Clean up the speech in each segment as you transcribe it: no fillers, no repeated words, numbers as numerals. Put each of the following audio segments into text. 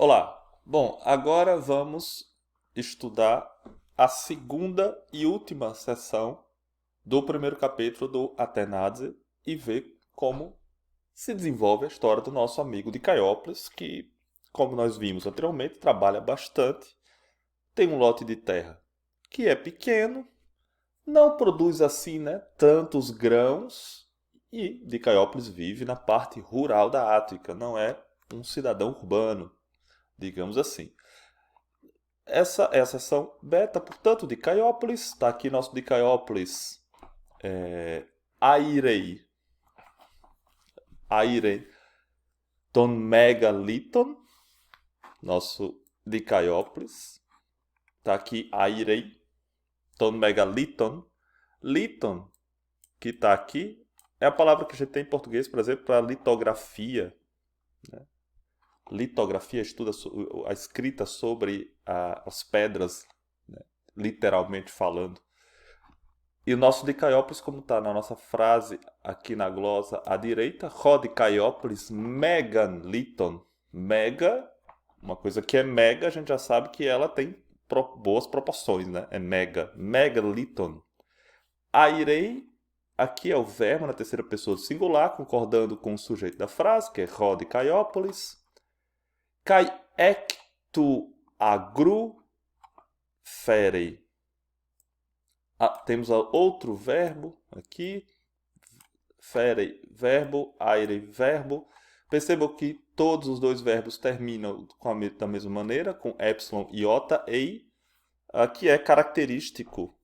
Olá! Bom, agora vamos estudar a segunda e última sessão do primeiro capítulo do Atenásia e ver como se desenvolve a história do nosso amigo de Caiópolis, que, como nós vimos anteriormente, trabalha bastante, tem um lote de terra que é pequeno, não produz assim, né, tantos grãos e de Caiópolis vive na parte rural da Ática, não é um cidadão urbano, digamos assim. Essa é a seção beta, portanto, de Caiópolis. Está aqui nosso de Caiópolis, Airei. Airei ton megaliton, nosso de Caiópolis. Está aqui Airei ton megaliton. Liton, que está aqui, é a palavra que a gente tem em português, por exemplo, para litografia. Litografia estuda a escrita sobre as pedras, né, literalmente falando. E o nosso de Caiópolis, como está na nossa frase aqui na glosa à direita, Rho de Caiópolis megan liton. Mega, uma coisa que é mega, a gente já sabe que ela tem boas proporções, né? É mega. Megaliton. Airei, aqui é o verbo na terceira pessoa do singular, concordando com o sujeito da frase, que é Rho de Caiópolis. Kai ectu agru ferei. Temos outro verbo aqui, ferei, verbo, aire, verbo. Percebam que todos os dois verbos terminam da mesma maneira, com epsilon, iota, ei, que é característico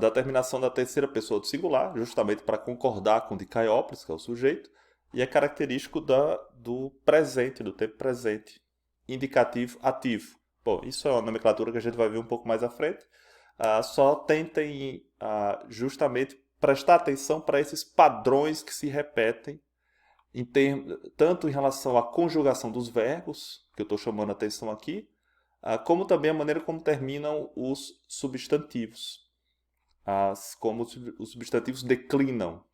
da terminação da terceira pessoa do singular, justamente para concordar com o de Caiópolis, que é o sujeito, e é característico do presente, do tempo presente, indicativo ativo. Bom, isso é uma nomenclatura que a gente vai ver um pouco mais à frente. Só tentem justamente prestar atenção para esses padrões que se repetem, tanto em relação à conjugação dos verbos, que eu estou chamando a atenção aqui, como também a maneira como terminam os substantivos, como os substantivos declinam,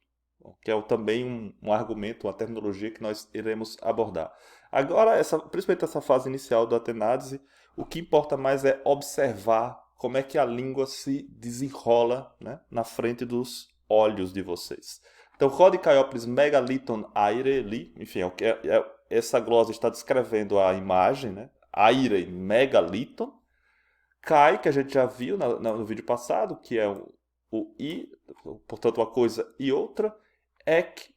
que é também um argumento, uma terminologia que nós iremos abordar. Agora, principalmente essa fase inicial do atenádise, o que importa mais é observar como é que a língua se desenrola, né, na frente dos olhos de vocês. Então, Rho Caiópolis megaliton aire li, enfim, essa glosa está descrevendo a imagem, né? Aire megaliton. Kai, que a gente já viu no vídeo passado, que é o i, portanto, uma coisa e outra. Ec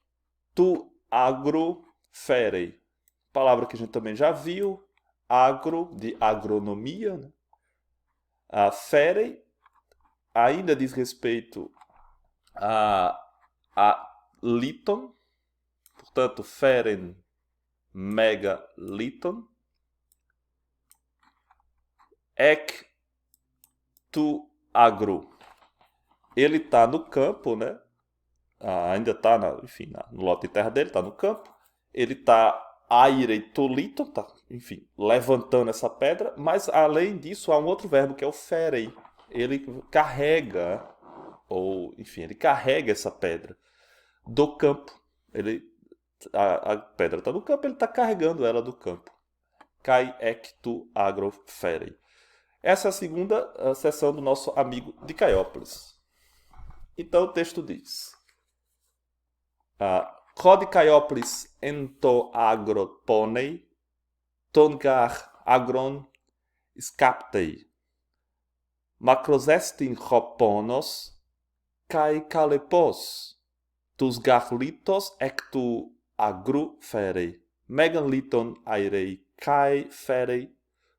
tu agro ferei. Palavra que a gente também já viu. Agro, de agronomia, né? Ferei ainda diz respeito a liton. Portanto, feren megaliton. Ec tu agro. Ele está no campo, né? Ainda está no lote de terra dele, está no campo. Ele está aireitolito, tá, enfim, levantando essa pedra, mas além disso há um outro verbo que é o ferei. Ele carrega, ou enfim, ele carrega essa pedra do campo. A pedra está no campo, ele está carregando ela do campo. Kai ectu agro ferei. Essa é a segunda sessão do nosso amigo de Caiópolis. Então o texto diz: Rho Caiópolis ento agroponei, tongar agron scaptei. Macrosestin hoponos, kai calepos, tus garlitos ectu agru ferei, meganliton airei, kai ferei,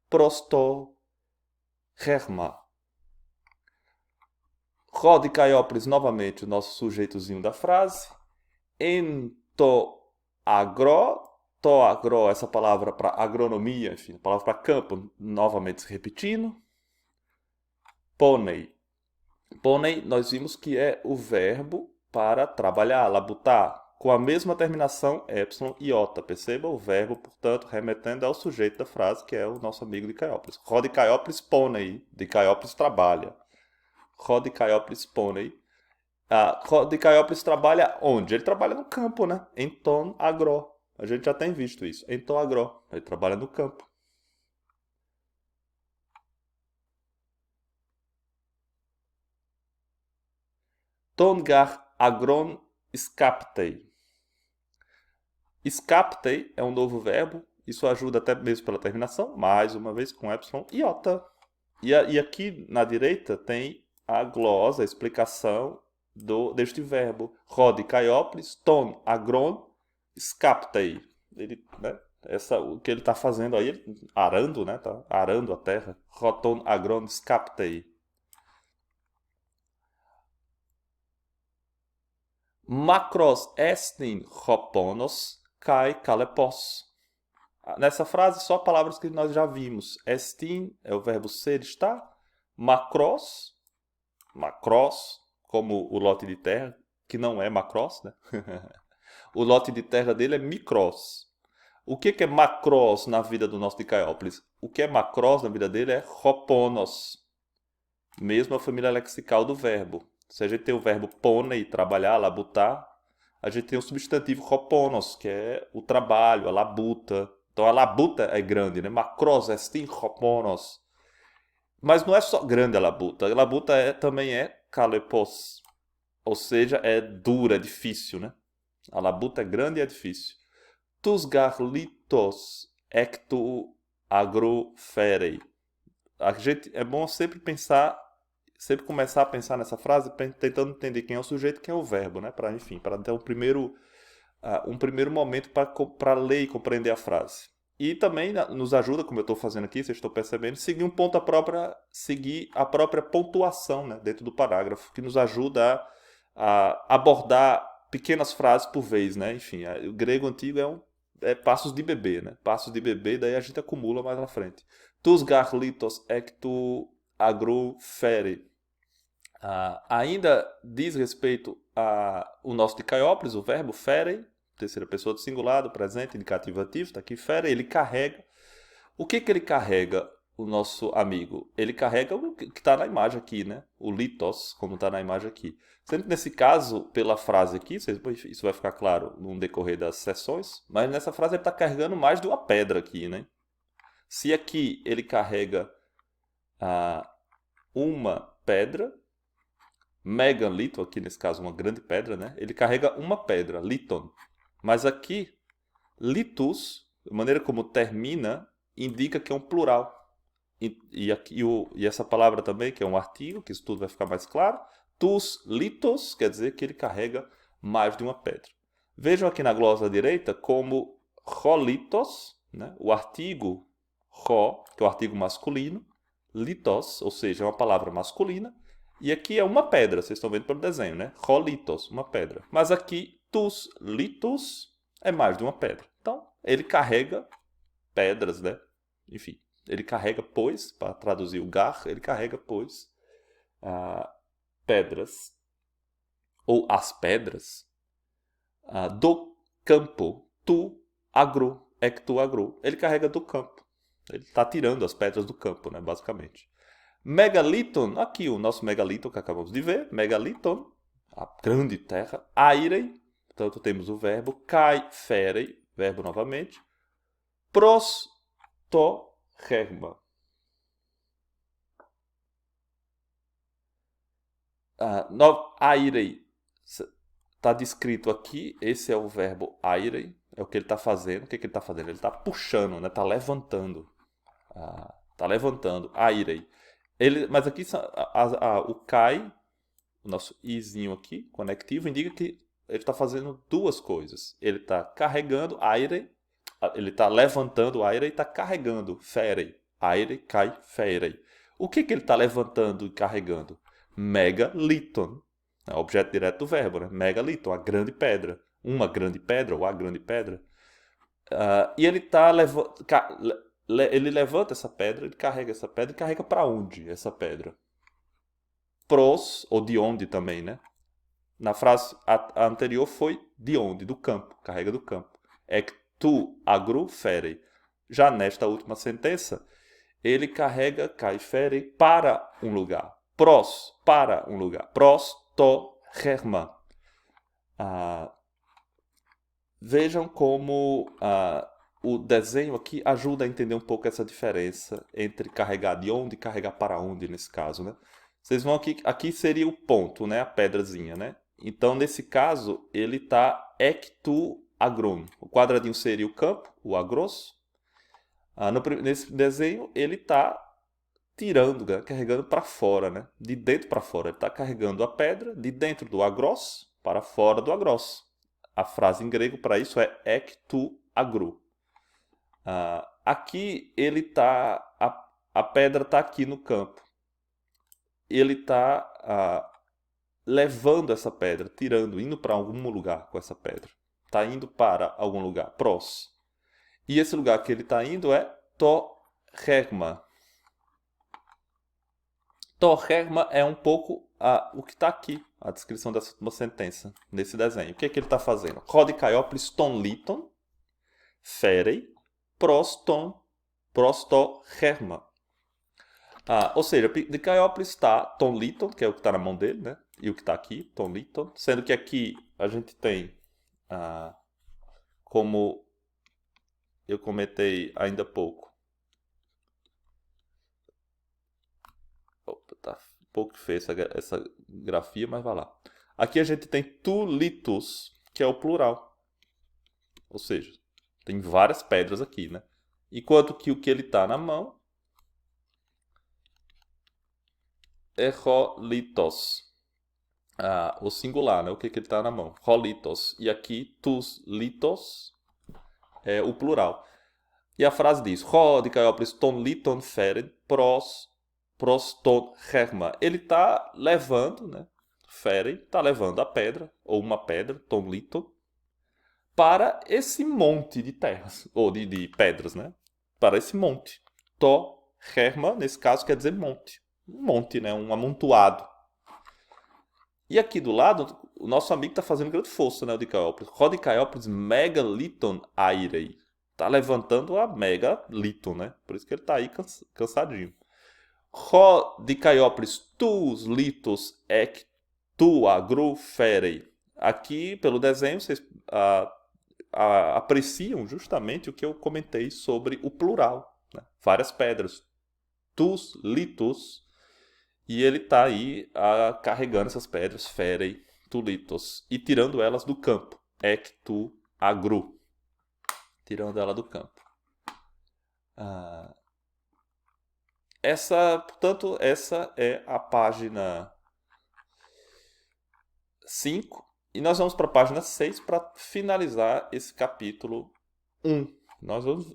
prosto germa. Rho Caiópolis, novamente, o nosso sujeitozinho da frase. Ento agro, to agro, essa palavra para agronomia, enfim, palavra para campo, novamente se repetindo. Pônei. Pônei, nós vimos que é o verbo para trabalhar, labutar, com a mesma terminação epsilon e iota. Perceba o verbo, portanto, remetendo ao sujeito da frase, que é o nosso amigo de Caiópolis. Rho de Caiópolis pônei, de Caiópolis trabalha. Rho de Caiópolis pônei. Rho de Caiópolis trabalha onde? Ele trabalha no campo, né? Em tom agro. A gente já tem visto isso. Em tom agro. Ele trabalha no campo. Ton gar agron skaptei. Skaptei é um novo verbo. Isso ajuda até mesmo pela terminação. Mais uma vez com epsilon e iota. E aqui na direita tem a glosa, a explicação deste verbo. Rode Caiópolis, ton agron skaptei. Ele, né? O que ele está fazendo aí, arando, né? Tá arando a terra. Roton agron skaptei. Macros estin hoponos kai kalepos. Nessa frase, só palavras que nós já vimos. Estin é o verbo ser, estar. Macros, como o lote de terra, que não é macros, né? O lote de terra dele é micros. O que é macros na vida do nosso de Caiópolis? O que é macros na vida dele é hoponos. Mesmo a família lexical do verbo. Se a gente tem o verbo pônei, trabalhar, labutar, a gente tem o substantivo hoponos, que é o trabalho, a labuta. Então a labuta é grande, né? Macros estin hoponos. Mas não é só grande a labuta. A labuta também é kalepos. Ou seja, é dura, é difícil, né? A labuta é grande e é difícil. Tus garlitos ectu agroferei. É bom sempre começar a pensar nessa frase tentando entender quem é o sujeito e quem é o verbo, né? Para ter um primeiro momento para ler e compreender a frase. E também nos ajuda, como eu estou fazendo aqui, vocês estão percebendo, seguir a própria pontuação, né, dentro do parágrafo, que nos ajuda a abordar pequenas frases por vez, né? Enfim, o grego antigo é passos de bebê, né? Passos de bebê, daí a gente acumula mais na frente. Tus garlitos ectu agrofere. Ainda diz respeito ao nosso de Caiópolis, o verbo fere, terceira pessoa do singular, do presente, indicativo ativo, está aqui, fere, ele carrega. O que ele carrega, o nosso amigo? Ele carrega o que está na imagem aqui, né? O litos, como está na imagem aqui. Sendo que nesse caso, pela frase aqui, isso vai ficar claro no decorrer das sessões, mas nessa frase ele está carregando mais de uma pedra aqui, né? Se aqui ele carrega uma pedra, megalito, aqui nesse caso uma grande pedra, né? Ele carrega uma pedra, liton. Mas aqui, litus, a maneira como termina, indica que é um plural. E essa palavra também, que é um artigo, que isso tudo vai ficar mais claro. Tus litos, quer dizer que ele carrega mais de uma pedra. Vejam aqui na glosa à direita como rolitos, né? O artigo ro, que é o artigo masculino, litos, ou seja, é uma palavra masculina, e aqui é uma pedra, vocês estão vendo pelo desenho, né? Rolitos, uma pedra. Mas aqui, tus litus, é mais de uma pedra. Então, ele carrega pedras, né? Enfim, ele carrega, pois, para traduzir o gar, ele carrega, pois, pedras, ou as pedras, do campo, tu agro, ectu agro. Ele carrega do campo. Ele está tirando as pedras do campo, né, basicamente. Megaliton, aqui o nosso megaliton que acabamos de ver, megaliton, a grande terra, airei, portanto temos o verbo, kai ferei, verbo novamente, prostoherma. Airei, está descrito aqui, esse é o verbo airei, é o que ele está fazendo. O que ele está fazendo? Ele está puxando, né? Está levantando. Está levantando, airei. Mas aqui o kai, o nosso izinho aqui, conectivo, indica que ele está fazendo duas coisas. Ele está carregando aire, ele está levantando aire e está carregando ferei. Aire, kai, ferei. O que ele está levantando e carregando? Megaliton. É o objeto direto do verbo, né? Megaliton, a grande pedra. Uma grande pedra ou a grande pedra. E ele está ele levanta essa pedra, ele carrega essa pedra e carrega para onde essa pedra? Pros, ou de onde também, né? Na frase anterior foi de onde? Do campo, carrega do campo. Ectu agro ferei. Já nesta última sentença, ele carrega kai ferei para um lugar. Pros, para um lugar. Pros to herma. Vejam como o desenho aqui ajuda a entender um pouco essa diferença entre carregar de onde e carregar para onde, nesse caso, né? Vocês vão aqui seria o ponto, né? A pedrazinha, né? Então, nesse caso, ele está ectu agron. O quadradinho seria o campo, o agros. Nesse desenho, ele está tirando, né? Carregando para fora, né? De dentro para fora. Ele está carregando a pedra de dentro do agros para fora do agros. A frase em grego para isso é ectu agro. Aqui ele está, a pedra está aqui no campo. Ele está levando essa pedra, tirando, indo para algum lugar com essa pedra. Está indo para algum lugar, pros. E esse lugar que ele está indo é to-herma. To-herma é um pouco o que está aqui, a descrição dessa última sentença, nesse desenho. O que é que ele está fazendo? Rodikaioplis ton liton, ferei, proston, prosto-herma. Ou seja, Dicaiópolis está ton liton, que é o que está na mão dele, né? E o que está aqui, ton liton. Sendo que aqui a gente tem, como eu comentei ainda há pouco. Opa, tá um pouco feia essa grafia, mas vai lá. Aqui a gente tem tu litus, que é o plural. Ou seja, tem várias pedras aqui, né? Enquanto que o que ele está na mão é rolitos. O singular, né? O que ele está na mão. Rolitos. E aqui, tus litos é o plural. E a frase diz: Ro dikaioplis ton liton feren pros ton herma. Ele está levando, né? Feren está levando a pedra, ou uma pedra, ton liton, para esse monte de terras, ou de pedras, né? Para esse monte. To herma, nesse caso, quer dizer monte. Um monte, né? Um amontoado. E aqui do lado, o nosso amigo está fazendo grande força, né? O Dicaiópolis. Rodicaiópolis megaliton airei. Está levantando a megaliton, né? Por isso que ele está aí cansadinho. Rodicaiópolis tus litos ec tu agru ferei. Aqui, pelo desenho, vocês apreciam justamente o que eu comentei sobre o plural. Né? Várias pedras. Tus litos. E ele está aí carregando essas pedras, ferei, tulitos, e tirando elas do campo. Ectu agru. Tirando ela do campo. Portanto, essa é a página 5. E nós vamos para a página 6 para finalizar esse capítulo 1.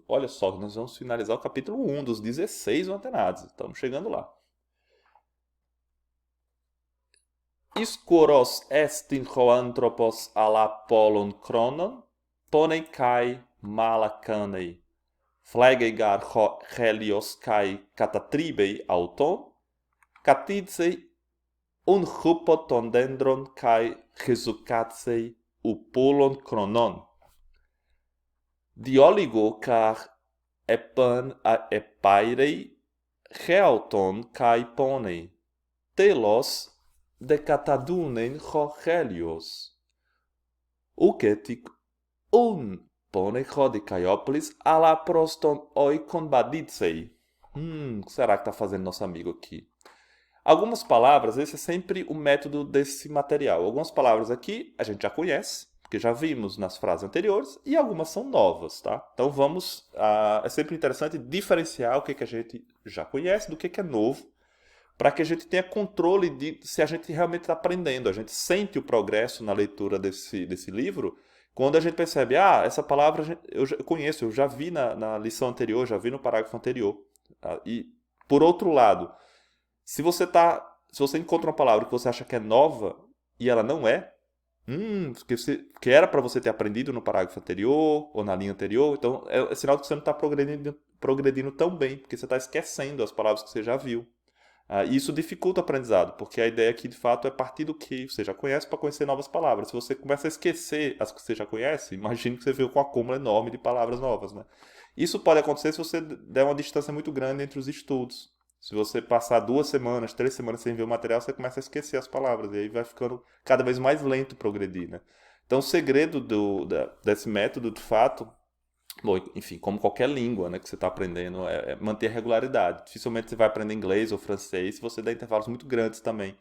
Olha só, nós vamos finalizar o capítulo 1 dos 16 antenados. Estamos chegando lá. Iskouros estin hoanthropos ala polon chronon, ponei kai malakanei, phlegeigar helios kai katatribei auton, katidzei unhupotondendron kai chesukatsei upolon chronon. Dioligo kar epan epairei, reauton kai ponei, telos decatadunen helios. Uketik pone Rodicaiópolis ala proston oikon baditsei. O que será que está fazendo nosso amigo aqui? Algumas palavras, esse é sempre o método desse material. Algumas palavras aqui a gente já conhece, porque já vimos nas frases anteriores, e algumas são novas, tá? Então vamos... é sempre interessante diferenciar o que a gente já conhece do que é novo, para que a gente tenha controle de se a gente realmente está aprendendo. A gente sente o progresso na leitura desse livro quando a gente percebe, essa palavra eu conheço, eu já vi na lição anterior, já vi no parágrafo anterior. E, por outro lado, se você encontra uma palavra que você acha que é nova e ela não é, que era para você ter aprendido no parágrafo anterior ou na linha anterior, então é sinal que você não está progredindo tão bem, porque você está esquecendo as palavras que você já viu. E isso dificulta o aprendizado, porque a ideia aqui, de fato, é partir do que você já conhece para conhecer novas palavras. Se você começa a esquecer as que você já conhece, imagine que você veio com um acúmulo enorme de palavras novas, né? Isso pode acontecer se você der uma distância muito grande entre os estudos. Se você passar 2 semanas, 3 semanas sem ver o material, você começa a esquecer as palavras, e aí vai ficando cada vez mais lento progredir, né? Então, o segredo desse método, de fato, Bom, enfim, como qualquer língua, né, que você está aprendendo, é manter a regularidade. Dificilmente você vai aprender inglês ou francês se você dá intervalos muito grandes também.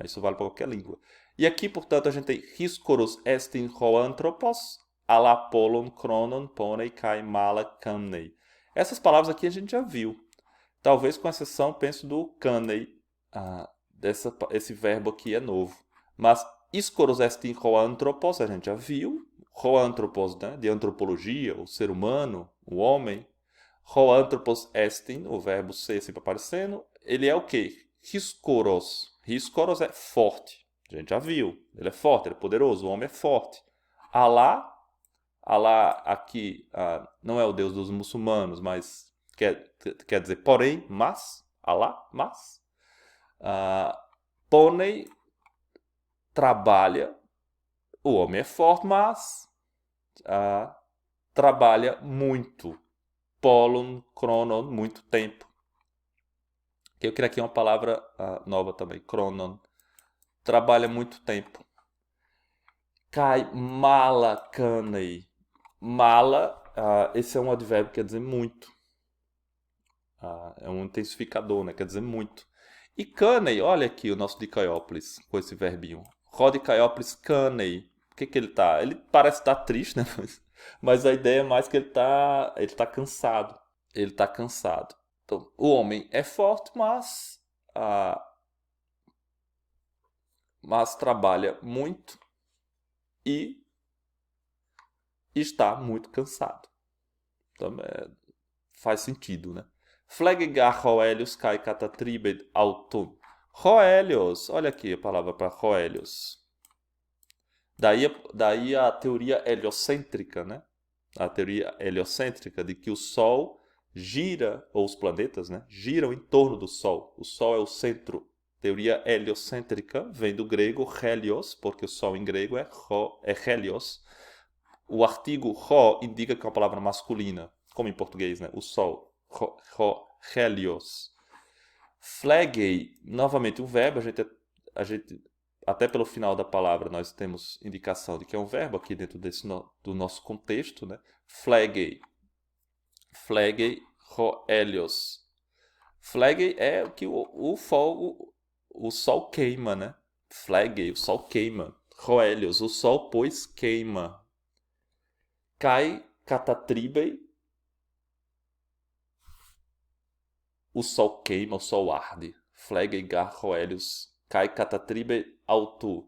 Isso vale para qualquer língua. E aqui, portanto, a gente tem Hyskorus estin hoanthropos, alapolon chronon ponei kai mala kamnei. Essas palavras aqui a gente já viu. Talvez com exceção, penso do kanei. Esse verbo aqui é novo. Mas Hyskorus estin hoanthropos a gente já viu. Hoanthropos, né, de antropologia, o ser humano, o homem. Hoanthropos estin, o verbo ser sempre aparecendo. Ele é o quê? Hyskorus. Hyskorus é forte. A gente já viu. Ele é forte, ele é poderoso. O homem é forte. Alá, Alá aqui não é o Deus dos muçulmanos, mas quer dizer porém, mas. Alá, mas. Pônei trabalha. O homem é forte, mas trabalha muito. Polon, chronon, muito tempo. Eu queria aqui uma palavra nova também, chronon. Trabalha muito tempo. Kai mala canei. Mala, esse é um advérbio que quer dizer muito. É um intensificador, né? Quer dizer muito. E canei, olha aqui o nosso Dicaiópolis com esse verbinho. Rodicaiópolis canei. Por que ele tá? Ele parece estar triste, né? Mas a ideia é mais que ele tá cansado. Ele tá cansado. Então, o homem é forte, mas trabalha muito e está muito cansado. Então, faz sentido, né? Flegegar Roelius kai catatribed autum. Roelius, olha aqui a palavra para Roelius. Daí a teoria heliocêntrica, né? A teoria heliocêntrica de que o Sol gira, ou os planetas, né, giram em torno do Sol. O Sol é o centro. Teoria heliocêntrica vem do grego helios, porque o Sol em grego é helios. O artigo ro indica que é uma palavra masculina, como em português, né? O Sol, helios. Flegei, novamente um verbo, a gente até pelo final da palavra nós temos indicação de que é um verbo aqui dentro do nosso contexto, né? Flegei. Flegei roelios. Flegei é o que o sol queima, né? Flegei, o sol queima. Roelios, o sol, pois, queima. Kai catatribei, o sol queima, o sol arde. Flegei gar roelios. Kai catatribei autu.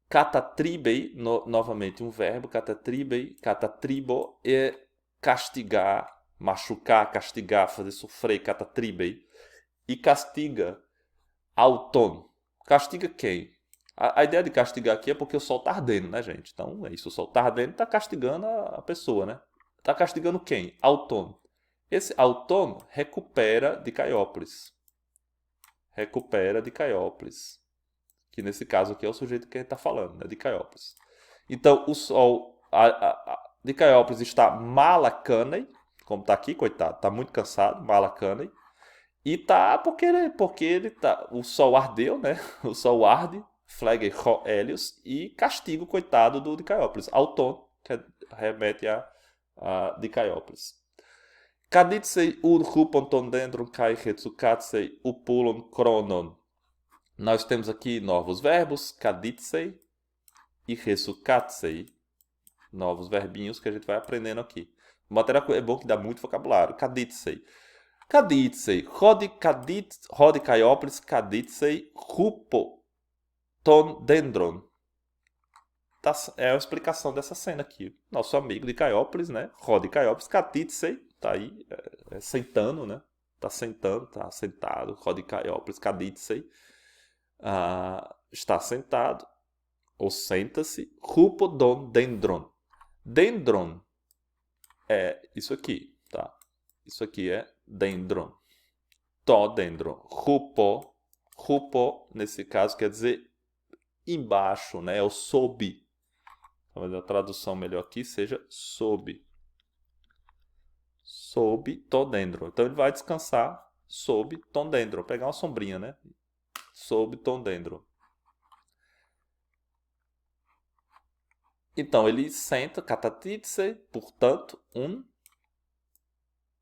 Catatribei, novamente um verbo, catatribei, catatribo é castigar, machucar, castigar, fazer sofrer, catatribei. E castiga, auton. Castiga quem? A ideia de castigar aqui é porque o sol está ardendo, né, gente? Então é isso, o sol está ardendo e está castigando a pessoa, né? Está castigando quem? Auton. Esse auton recupera de Caiópolis. Recupera de Caiópolis. Que nesse caso aqui é o sujeito que a gente está falando, né? De Caiópolis. Então o sol de Caiópolis está malacanei, como está aqui, coitado, está muito cansado, malacanei. E tá porque ele tá. O sol ardeu, né? O sol arde, Flegei Helios, e castiga o coitado do Dicaiópolis. Auton, que remete a Dicaiópolis. Caditsei urhupon tondendron kai retsukatsei upulon chronon. Nós temos aqui novos verbos, caditsei e resukatsei. Novos verbinhos que a gente vai aprendendo aqui. Material é bom que dá muito vocabulário. Caditsei. Caditsei, Rodicaiópolis, Caditsei, Rupo, Tondendron. É a explicação dessa cena aqui. Nosso amigo de Caiópolis, né? Rodicaiópolis, Caditsei, tá aí sentando, né? Tá sentando, tá sentado. Rodicaiópolis, Caditsei, está sentado, ou senta-se. Rupo, Dendron. Dendron é isso aqui, tá? Isso aqui é dendron. Todendron. Rupo, nesse caso, quer dizer embaixo, né? É o sob. Talvez a tradução melhor aqui seja sob. Sob todendron. Então ele vai descansar sob todendron. Pegar uma sombrinha, né? Sob todendron. Então, ele senta, catatitse, portanto,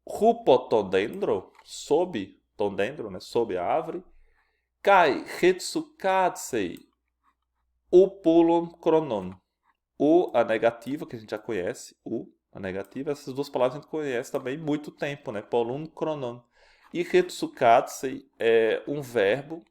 rupotodendro, sob tondendro, né, sob a árvore, kai retsukatse, upulon kronon. A negativa, que a gente já conhece, a negativa, essas duas palavras a gente conhece também há muito tempo, né, polon kronon. E retsukatse é um verbo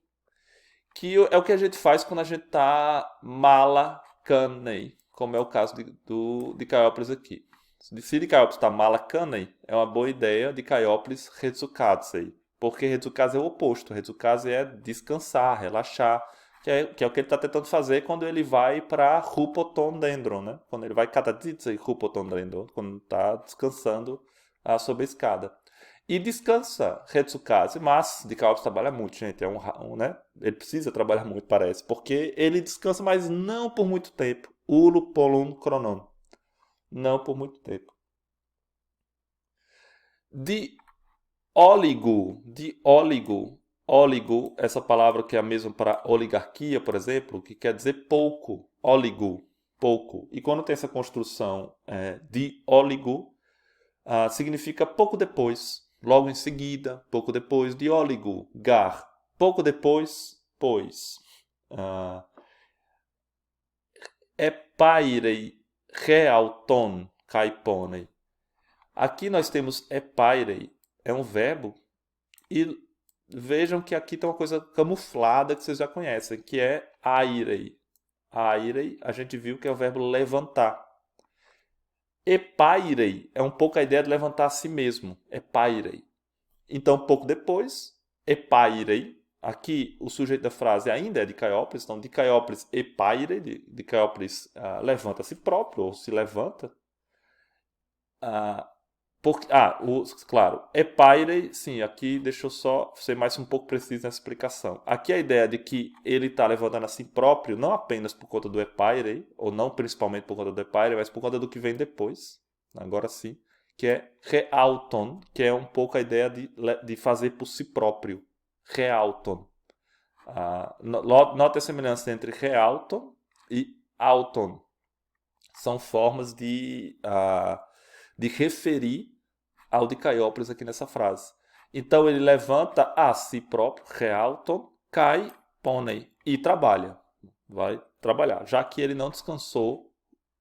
que é o que a gente faz quando a gente está malakanei, como é o caso de Caiópolis aqui. Se de Caiópolis está malakanei, é uma boa ideia de Caiópolis retsukatse, porque retsukatse é o oposto. Retsukatse é descansar, relaxar, que é o que ele está tentando fazer quando ele vai para Rupotondendron, né? Quando ele vai catatitse Rupotondendron, quando está descansando sob a escada. E descansa Retsukase, mas de Caiópolis trabalha muito, gente. Né? Ele precisa trabalhar muito, parece. Porque ele descansa, mas não por muito tempo. Ulu polun kronon. Não por muito tempo. De óligo. Óligo, essa palavra que é a mesma para oligarquia, por exemplo, que quer dizer pouco. Óligo, pouco. E quando tem essa construção de óligo, significa pouco depois. Logo em seguida, pouco depois, dióligo, gar. Pouco depois, pois. Epairei, realton, caiponei. Aqui nós temos epairei, é um verbo. E vejam que aqui tem uma coisa camuflada que vocês já conhecem, que é airei. Airei, a gente viu que é o verbo levantar. Epairei é um pouco a ideia de levantar a si mesmo. Epairei. Então, pouco depois, epairei. Aqui, o sujeito da frase ainda é de Caiópolis. Então, de Caiópolis, epairei. De Caiópolis, levanta a si próprio, ou se levanta. Claro, epairei, sim, aqui deixa eu só ser mais um pouco preciso nessa explicação. Aqui a ideia de que ele está levantando a si próprio, não apenas por conta do epairei, ou não principalmente por conta do epairei, mas por conta do que vem depois, agora sim, que é realton, que é um pouco a ideia de fazer por si próprio. Realton. Nota a semelhança entre realton e auton. São formas de referir ao de Caiópolis aqui nessa frase. Então ele levanta a si próprio, realton, cai, ponei, e trabalha. Vai trabalhar. Já que ele não descansou,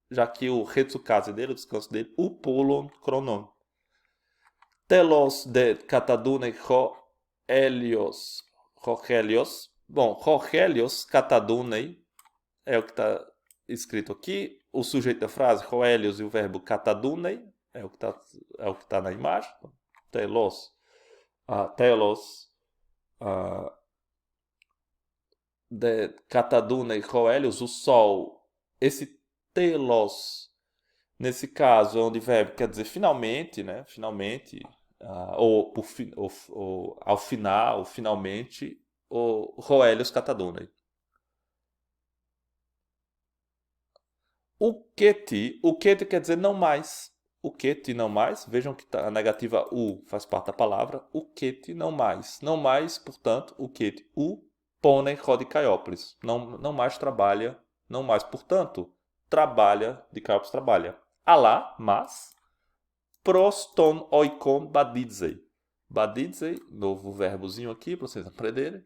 já que o retsukase dele, o descanso dele, o polon kronon. Telos de catadune Rohelios. Bom, Rohelios catadune é o que está escrito aqui. O sujeito da frase, Rohelios, e o verbo catadune é o que tá na imagem. Telos de catadune Rohelios, o sol. Esse telos, nesse caso, é onde o verbo quer dizer finalmente, né? Finalmente, ou ao final, finalmente, o Rohelios catadune. O quete quer dizer não mais. O quete não mais, vejam que a negativa u faz parte da palavra. O quete não mais. Não mais, portanto, o quete u pone rode Caiópolis. Não mais trabalha, não mais, portanto, trabalha, de Caiópolis trabalha. Alá, mas, proston oikon badidzei. Badidzei, novo verbozinho aqui para vocês aprenderem.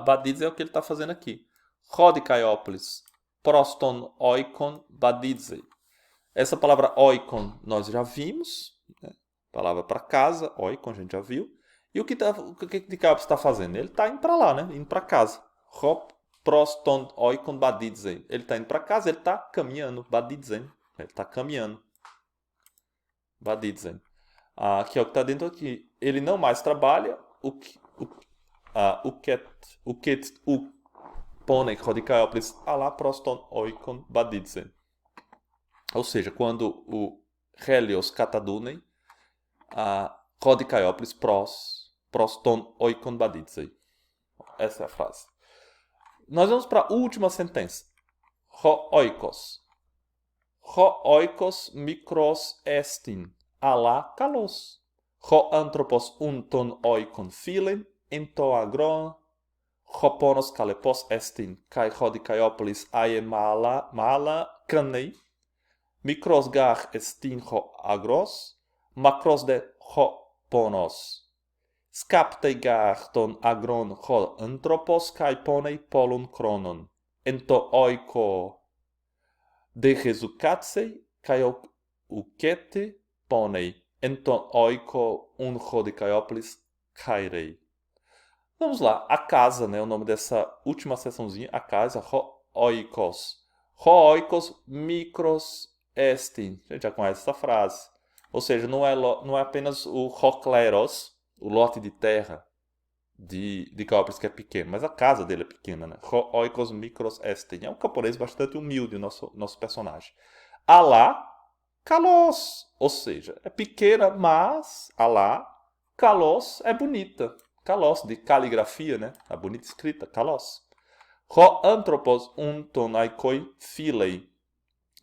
Badidzei é o que ele está fazendo aqui. Rode Caiópolis. Proston oikon badidzei. Essa palavra oikon nós já vimos, né? Palavra para casa, oikon a gente já viu. E o que de Caiópolis está fazendo? Ele está indo para lá, né? Indo para casa. Hop proston oikon badidzei. Ele está indo para casa, ele está caminhando, badidzei. Ele está caminhando. Badidzei. Que é o que está dentro aqui. Ele não mais trabalha, o Ponek Rodikaioplis ala proston oikon badidzei. Ou seja, quando o Helios catadunem, Rodikaioplis proston oikon badidzei. Essa é a frase. Nós vamos para a última sentença. Ho oikos mikros estin ala kalos. Ho anthropos unton oikon philen ento agron. Hoponos kalepos estin kai Rodikaioplis aie mala canei. Mikros gar estin ho agros, makros de ho ponos. Skaptei gar ton agron ho anthropos kai ponei polon chronon. Ento oiko de resukatsei kai ukete ponei. Ento oiko un ho de Caiópolis kairei. Vamos lá, a casa, né? O nome dessa última seçãozinha, a casa, oikos. Oikos mikros estin. A gente já conhece essa frase. Ou seja, não é apenas o kleros, o lote de terra de Caiópolis que é pequeno, mas a casa dele é pequena, né? Oikos mikros estin. É um camponês bastante humilde, o nosso personagem. Alá, kalos. Ou seja, é pequena, mas alá, kalos é bonita. Kalos, de caligrafia, né? A bonita escrita, kalos. Ho anthropos unton aikoi philei.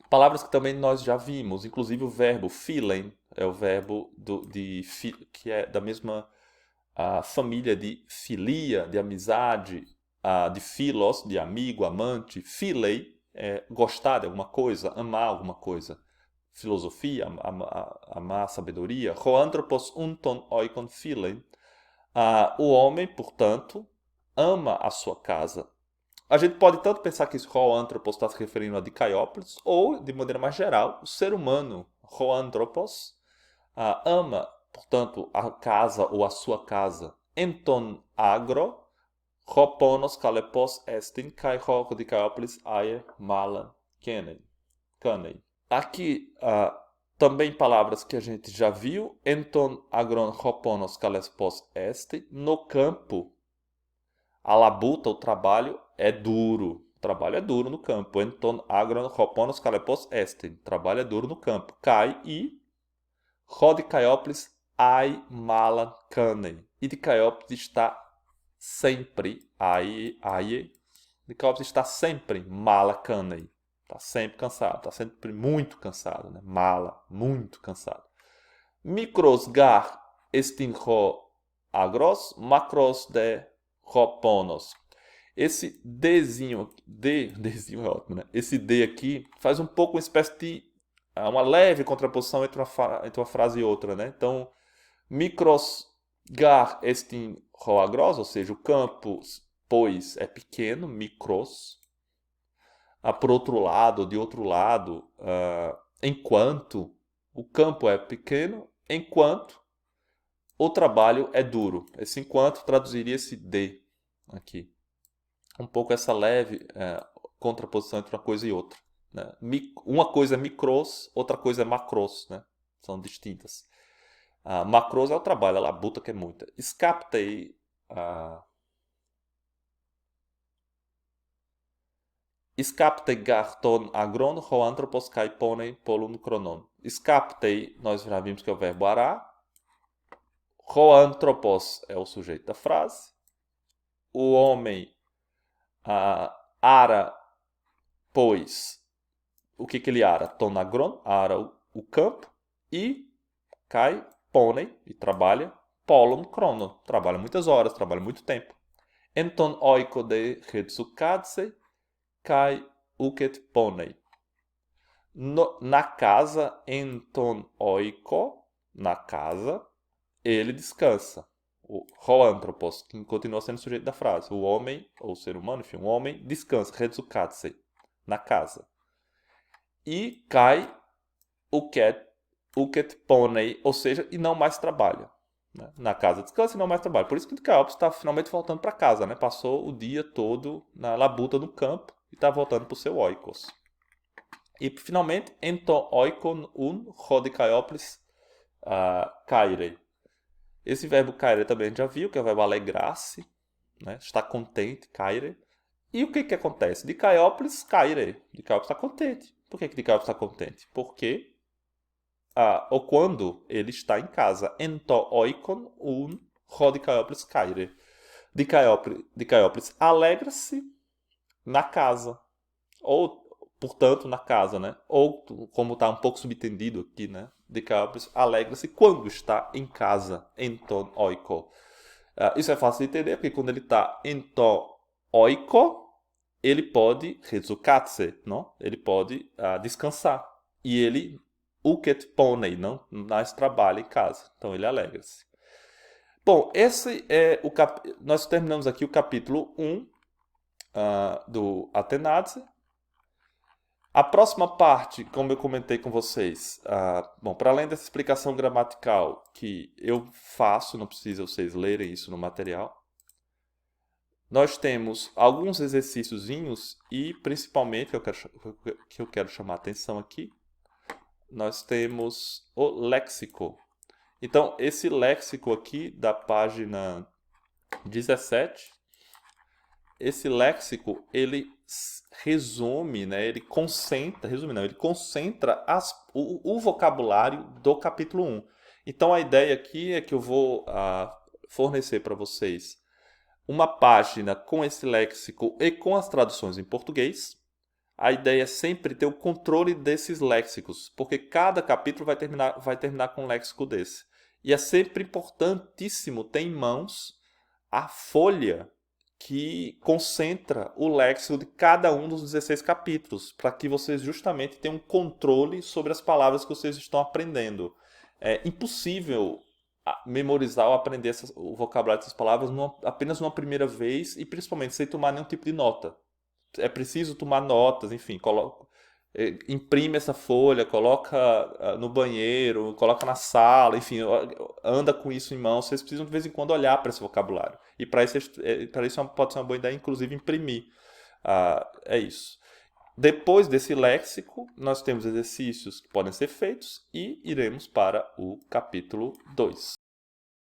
Palavras que também nós já vimos, inclusive o verbo philein é o verbo que é da mesma família de filia, de amizade, de philos, de amigo, amante. Philei é gostar de alguma coisa, amar alguma coisa. Filosofia, amar sabedoria. Ho anthropos unton oikon philein. O homem, portanto, ama a sua casa. A gente pode tanto pensar que esse Hoanthropos está se referindo a Dicaiópolis, ou, de maneira mais geral, o ser humano, Hoanthropos, ama, portanto, a casa ou a sua casa. Enton agro, Hoponos kalepos estin, kai ho Dicaiópolis aie malan canei. Aqui, também palavras que a gente já viu. Enton agron hoponos kalepos estin, no campo. A labuta, o trabalho é duro. O trabalho é duro no campo. Enton agron hoponos kalepos estin. Trabalho é duro no campo. Cai e Rod Caiópolis ai malan canem. E de Caiópolis está sempre de Caiópolis está sempre mala canem. Está sempre cansado. Está sempre muito cansado. Né? Mala, muito cansado. Micros gar estin ho agros, macros de Hoponos. Esse Dzinho é ótimo, né? Esse D aqui faz um pouco uma espécie de uma leve contraposição entre uma frase e outra, né? Então, micros gar estin hoagros, ou seja, o campo, pois, é pequeno, micros. Por outro lado, de outro lado, enquanto o campo é pequeno, enquanto o trabalho é duro. Esse enquanto traduziria esse D aqui. Um pouco essa leve contraposição entre uma coisa e outra. Né? Uma coisa é micros, outra coisa é macros. Né? São distintas. Macros é o trabalho, a labuta que é muita. Escaptei. Escaptei garton agron, hoanthropos kai ponei polun chronon. Escaptei, nós já vimos que é o verbo ará. Hoanthropos é o sujeito da frase. O homem ara, pois, o que ele ara? Tonagron, ara o campo, e cai, ponei, e trabalha, polon chronon, trabalha muitas horas, trabalha muito tempo. Enton oiko de retsukadse, cai uket ponei. Na casa, enton oiko, na casa, ele descansa. O hoanthropos, que continua sendo o sujeito da frase. O homem, ou o ser humano, enfim, o homem descansa, retsukatse, na casa. E cai uket ponei, ou seja, e não mais trabalha. Né? Na casa descansa e não mais trabalha. Por isso que o Caiópolis está finalmente voltando para casa. Né? Passou o dia todo na labuta no campo e está voltando para o seu oikos. E finalmente, ento oikon un rode Caiópolis cairei. Esse verbo caire também a gente já viu, que é o verbo alegrar-se, né? Estar contente, caire. E o que acontece? De Caiópolis, caire. De Caiópolis está contente. Por que de Caiópolis está contente? Porque, ou quando ele está em casa. Ento oikon un rod Caiópolis caire. De Caiópolis alegra-se na casa. Ou, portanto, na casa, né? Ou, como está um pouco subtendido aqui, né? De Caiópolis alegra-se quando está em casa. Enton oiko. Isso é fácil de entender, porque quando ele está enton oiko, ele pode rezukatse, não? Ele pode descansar. E ele uket ponei, não mais trabalha em casa. Então ele alegra-se. Bom, esse é nós terminamos aqui o capítulo 1 do Atenadse. A próxima parte, como eu comentei com vocês, bom, para além dessa explicação gramatical que eu faço, não precisa vocês lerem isso no material, nós temos alguns exercíciozinhos e, principalmente, que eu quero chamar a atenção aqui, nós temos o léxico. Então, esse léxico aqui da página 17, esse léxico, ele resume, né, ele concentra o vocabulário do capítulo 1. Então, a ideia aqui é que eu vou fornecer para vocês uma página com esse léxico e com as traduções em português. A ideia é sempre ter o controle desses léxicos, porque cada capítulo vai terminar com um léxico desse. E é sempre importantíssimo ter em mãos a folha que concentra o léxico de cada um dos 16 capítulos, para que vocês justamente tenham um controle sobre as palavras que vocês estão aprendendo. É impossível memorizar ou aprender o vocabulário dessas palavras apenas uma primeira vez e principalmente sem tomar nenhum tipo de nota. É preciso tomar notas, enfim, imprime essa folha, coloca no banheiro, coloca na sala, enfim, anda com isso em mão. Vocês precisam de vez em quando olhar para esse vocabulário. E para isso pode ser uma boa ideia, inclusive, imprimir. É isso. Depois desse léxico, nós temos exercícios que podem ser feitos e iremos para o capítulo 2.